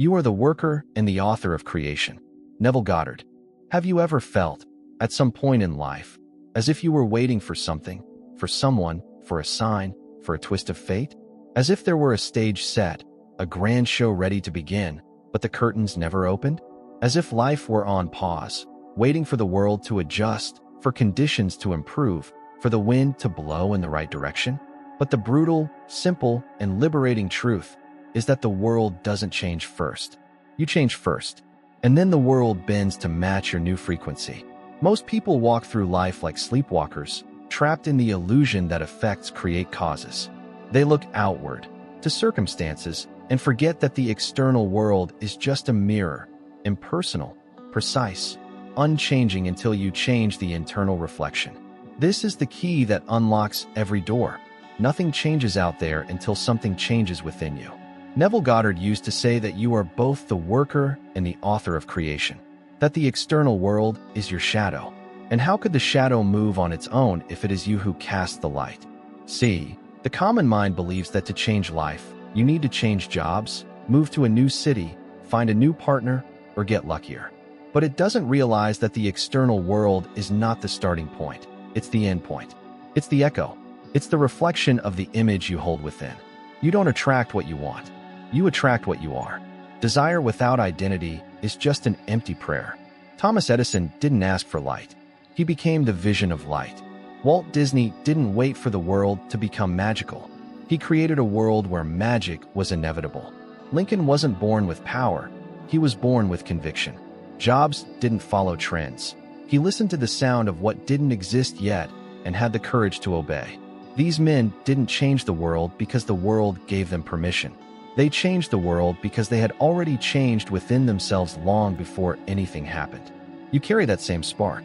You are the worker and the author of creation. Neville Goddard. Have you ever felt, at some point in life, as if you were waiting for something, for someone, for a sign, for a twist of fate? As if there were a stage set, a grand show ready to begin, but the curtains never opened? As if life were on pause, waiting for the world to adjust, for conditions to improve, for the wind to blow in the right direction? But the brutal, simple, and liberating truth is that the world doesn't change first. You change first, and then the world bends to match your new frequency. Most people walk through life like sleepwalkers, trapped in the illusion that effects create causes. They look outward, to circumstances, and forget that the external world is just a mirror, impersonal, precise, unchanging until you change the internal reflection. This is the key that unlocks every door. Nothing changes out there until something changes within you. Neville Goddard used to say that you are both the worker and the author of creation, that the external world is your shadow. And how could the shadow move on its own if it is you who cast the light? See, the common mind believes that to change life, you need to change jobs, move to a new city, find a new partner, or get luckier. But it doesn't realize that the external world is not the starting point. It's the end point. It's the echo. It's the reflection of the image you hold within. You don't attract what you want. You attract what you are. Desire without identity is just an empty prayer. Thomas Edison didn't ask for light. He became the vision of light. Walt Disney didn't wait for the world to become magical. He created a world where magic was inevitable. Lincoln wasn't born with power. He was born with conviction. Jobs didn't follow trends. He listened to the sound of what didn't exist yet and had the courage to obey. These men didn't change the world because the world gave them permission. They changed the world because they had already changed within themselves long before anything happened. You carry that same spark.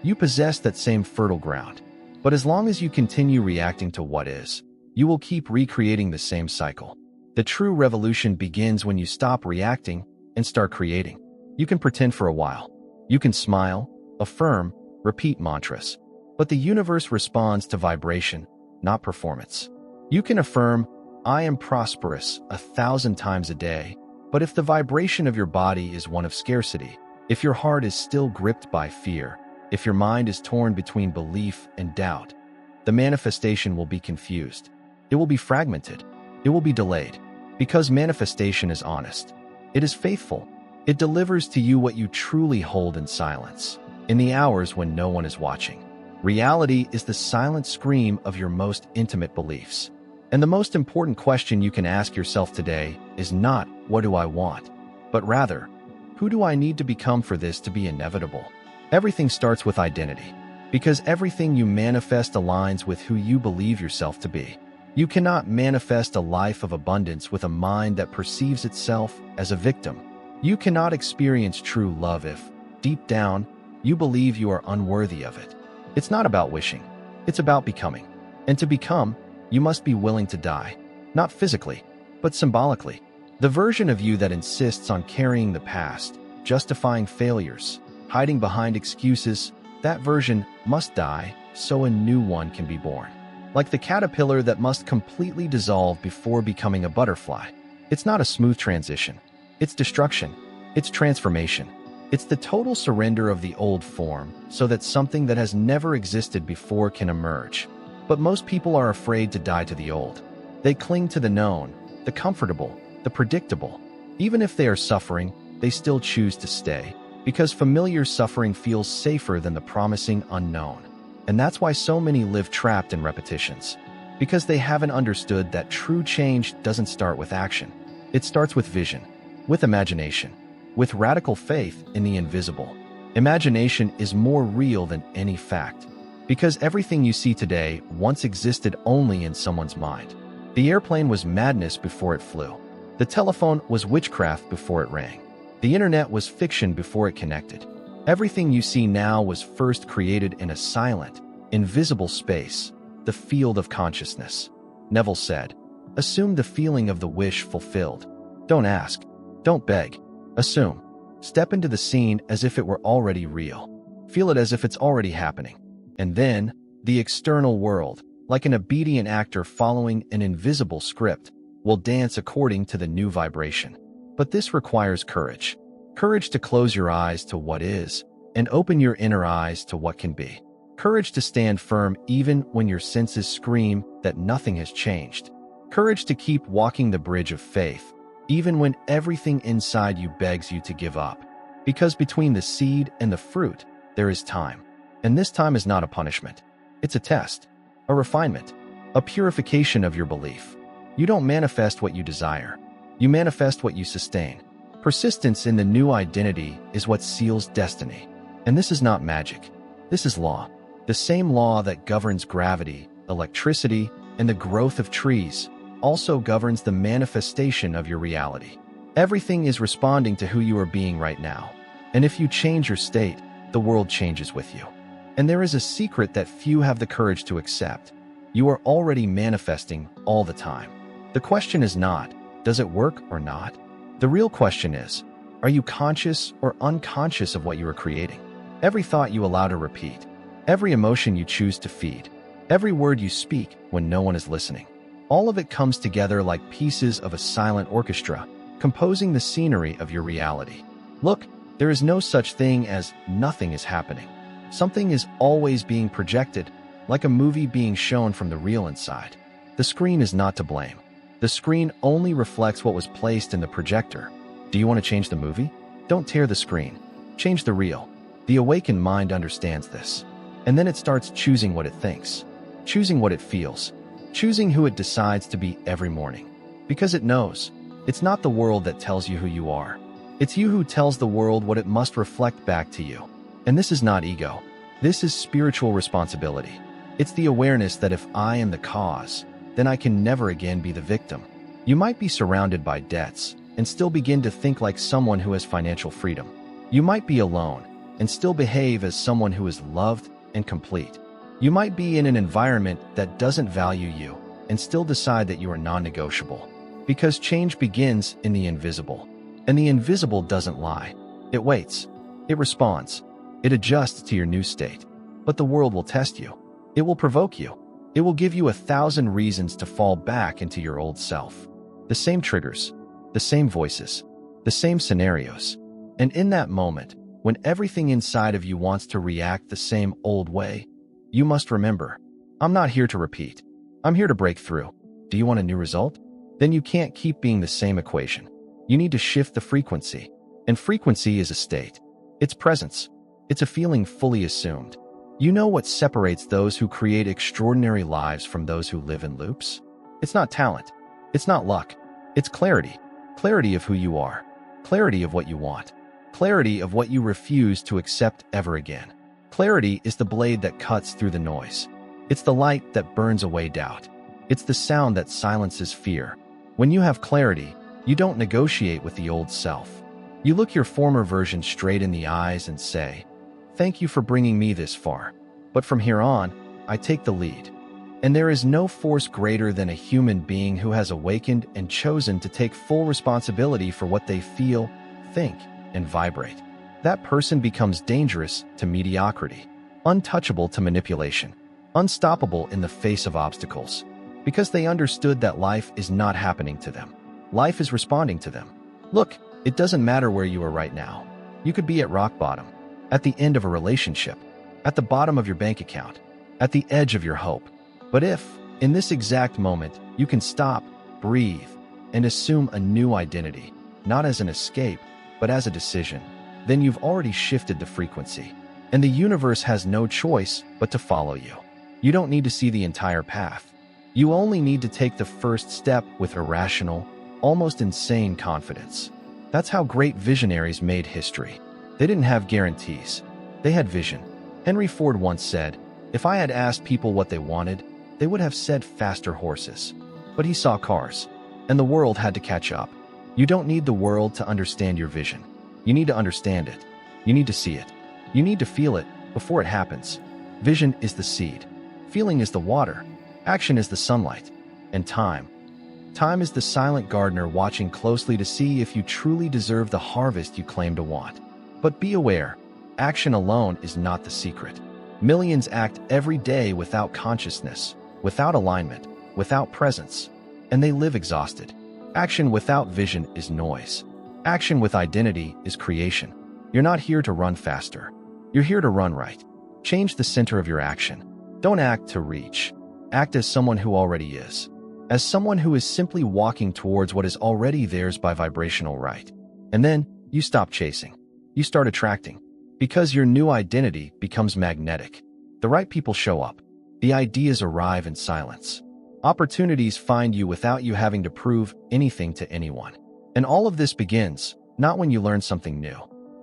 You possess that same fertile ground. But as long as you continue reacting to what is, you will keep recreating the same cycle. The true revolution begins when you stop reacting and start creating. You can pretend for a while. You can smile, affirm, repeat mantras. But the universe responds to vibration, not performance. You can affirm, "I am prosperous," 1,000 times a day, but if the vibration of your body is one of scarcity, if your heart is still gripped by fear, if your mind is torn between belief and doubt, the manifestation will be confused. It will be fragmented. It will be delayed. Because manifestation is honest. It is faithful. It delivers to you what you truly hold in silence, in the hours when no one is watching. Reality is the silent scream of your most intimate beliefs. And the most important question you can ask yourself today is not, "What do I want?" but rather, "Who do I need to become for this to be inevitable?" Everything starts with identity, because everything you manifest aligns with who you believe yourself to be. You cannot manifest a life of abundance with a mind that perceives itself as a victim. You cannot experience true love if, deep down, you believe you are unworthy of it. It's not about wishing. It's about becoming. And to become, you must be willing to die, not physically, but symbolically. The version of you that insists on carrying the past, justifying failures, hiding behind excuses, that version must die so a new one can be born. Like the caterpillar that must completely dissolve before becoming a butterfly. It's not a smooth transition. It's destruction. It's transformation. It's the total surrender of the old form so that something that has never existed before can emerge. But most people are afraid to die to the old. They cling to the known, the comfortable, the predictable. Even if they are suffering, they still choose to stay, because familiar suffering feels safer than the promising unknown. And that's why so many live trapped in repetitions, because they haven't understood that true change doesn't start with action. It starts with vision, with imagination, with radical faith in the invisible. Imagination is more real than any fact, because everything you see today once existed only in someone's mind. The airplane was madness before it flew. The telephone was witchcraft before it rang. The internet was fiction before it connected. Everything you see now was first created in a silent, invisible space, the field of consciousness. Neville said, "Assume the feeling of the wish fulfilled. Don't ask. Don't beg. Assume. Step into the scene as if it were already real. Feel it as if it's already happening. And then, the external world, like an obedient actor following an invisible script, will dance according to the new vibration. But this requires courage. Courage to close your eyes to what is and open your inner eyes to what can be. Courage to stand firm even when your senses scream that nothing has changed. Courage to keep walking the bridge of faith, even when everything inside you begs you to give up. Because between the seed and the fruit, there is time. And this time is not a punishment. It's a test, a refinement, a purification of your belief. You don't manifest what you desire. You manifest what you sustain. Persistence in the new identity is what seals destiny. And this is not magic. This is law. The same law that governs gravity, electricity, and the growth of trees also governs the manifestation of your reality. Everything is responding to who you are being right now. And if you change your state, the world changes with you. And there is a secret that few have the courage to accept. You are already manifesting all the time. The question is not, does it work or not? The real question is, are you conscious or unconscious of what you are creating? Every thought you allow to repeat, every emotion you choose to feed, every word you speak when no one is listening, all of it comes together like pieces of a silent orchestra, composing the scenery of your reality. Look, there is no such thing as nothing is happening. Something is always being projected, like a movie being shown from the real inside. The screen is not to blame. The screen only reflects what was placed in the projector. Do you want to change the movie? Don't tear the screen. Change the reel. The awakened mind understands this. And then it starts choosing what it thinks, choosing what it feels, choosing who it decides to be every morning. Because it knows, it's not the world that tells you who you are. It's you who tells the world what it must reflect back to you. And this is not ego. This is spiritual responsibility. It's the awareness that if I am the cause, then I can never again be the victim. You might be surrounded by debts and still begin to think like someone who has financial freedom. You might be alone and still behave as someone who is loved and complete. You might be in an environment that doesn't value you and still decide that you are non-negotiable. Because change begins in the invisible. And the invisible doesn't lie. It waits. It responds. It adjusts to your new state. But the world will test you. It will provoke you. It will give you 1,000 reasons to fall back into your old self. The same triggers, the same voices, the same scenarios. And in that moment, when everything inside of you wants to react the same old way, you must remember, I'm not here to repeat. I'm here to break through. Do you want a new result? Then you can't keep being the same equation. You need to shift the frequency. And frequency is a state. It's presence. It's a feeling fully assumed. You know what separates those who create extraordinary lives from those who live in loops? It's not talent. It's not luck. It's clarity. Clarity of who you are. Clarity of what you want. Clarity of what you refuse to accept ever again. Clarity is the blade that cuts through the noise. It's the light that burns away doubt. It's the sound that silences fear. When you have clarity, you don't negotiate with the old self. You look your former version straight in the eyes and say, "Thank you for bringing me this far. But from here on, I take the lead." And there is no force greater than a human being who has awakened and chosen to take full responsibility for what they feel, think, and vibrate. That person becomes dangerous to mediocrity, untouchable to manipulation, unstoppable in the face of obstacles, because they understood that life is not happening to them. Life is responding to them. Look, it doesn't matter where you are right now. You could be at rock bottom, at the end of a relationship, at the bottom of your bank account, at the edge of your hope. But if, in this exact moment, you can stop, breathe, and assume a new identity, not as an escape, but as a decision, then you've already shifted the frequency. And the universe has no choice but to follow you. You don't need to see the entire path. You only need to take the first step with irrational, almost insane confidence. That's how great visionaries made history. They didn't have guarantees. They had vision. Henry Ford once said, "If I had asked people what they wanted, they would have said faster horses." But he saw cars, and the world had to catch up. You don't need the world to understand your vision. You need to understand it. You need to see it. You need to feel it before it happens. Vision is the seed. Feeling is the water. Action is the sunlight. And time. Time is the silent gardener watching closely to see if you truly deserve the harvest you claim to want. But be aware, action alone is not the secret. Millions act every day without consciousness, without alignment, without presence, and they live exhausted. Action without vision is noise. Action with identity is creation. You're not here to run faster. You're here to run right. Change the center of your action. Don't act to reach. Act as someone who already is. As someone who is simply walking towards what is already theirs by vibrational right. And then you stop chasing. You start attracting. Because your new identity becomes magnetic. The right people show up. The ideas arrive in silence. Opportunities find you without you having to prove anything to anyone. And all of this begins, not when you learn something new,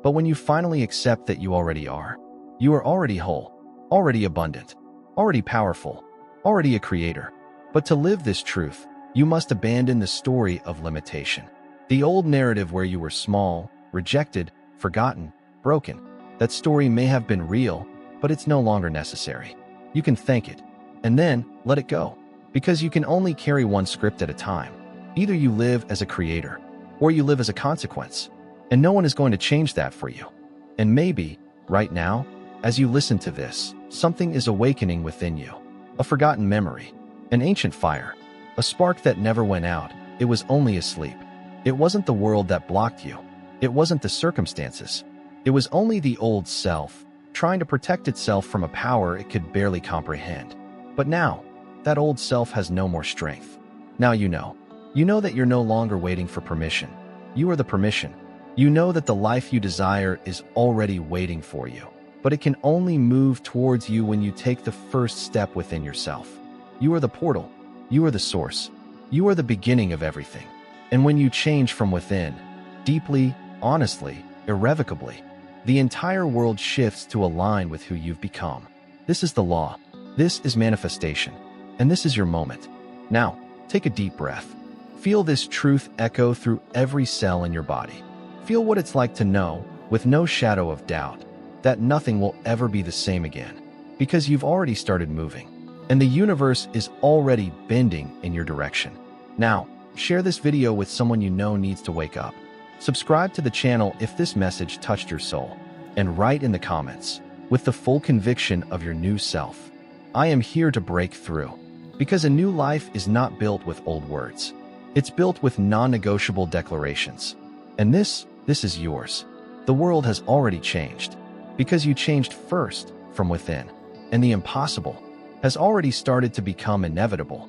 but when you finally accept that you already are. You are already whole, already abundant, already powerful, already a creator. But to live this truth, you must abandon the story of limitation. The old narrative where you were small, rejected, forgotten, broken. That story may have been real, but it's no longer necessary. You can thank it, and then let it go. Because you can only carry one script at a time. Either you live as a creator, or you live as a consequence. And no one is going to change that for you. And maybe, right now, as you listen to this, something is awakening within you. A forgotten memory, an ancient fire, a spark that never went out. It was only asleep. It wasn't the world that blocked you. It wasn't the circumstances. It was only the old self, trying to protect itself from a power it could barely comprehend. But now, that old self has no more strength. Now you know. You know that you're no longer waiting for permission. You are the permission. You know that the life you desire is already waiting for you. But it can only move towards you when you take the first step within yourself. You are the portal. You are the source. You are the beginning of everything. And when you change from within, deeply, honestly, irrevocably, the entire world shifts to align with who you've become. This is the law. This is manifestation. And this is your moment. Now, take a deep breath. Feel this truth echo through every cell in your body. Feel what it's like to know, with no shadow of doubt, that nothing will ever be the same again. Because you've already started moving. And the universe is already bending in your direction. Now, share this video with someone you know needs to wake up. Subscribe to the channel if this message touched your soul. And write in the comments, with the full conviction of your new self. I am here to break through. Because a new life is not built with old words. It's built with non-negotiable declarations. And this is yours. The world has already changed. Because you changed first from within. And the impossible has already started to become inevitable.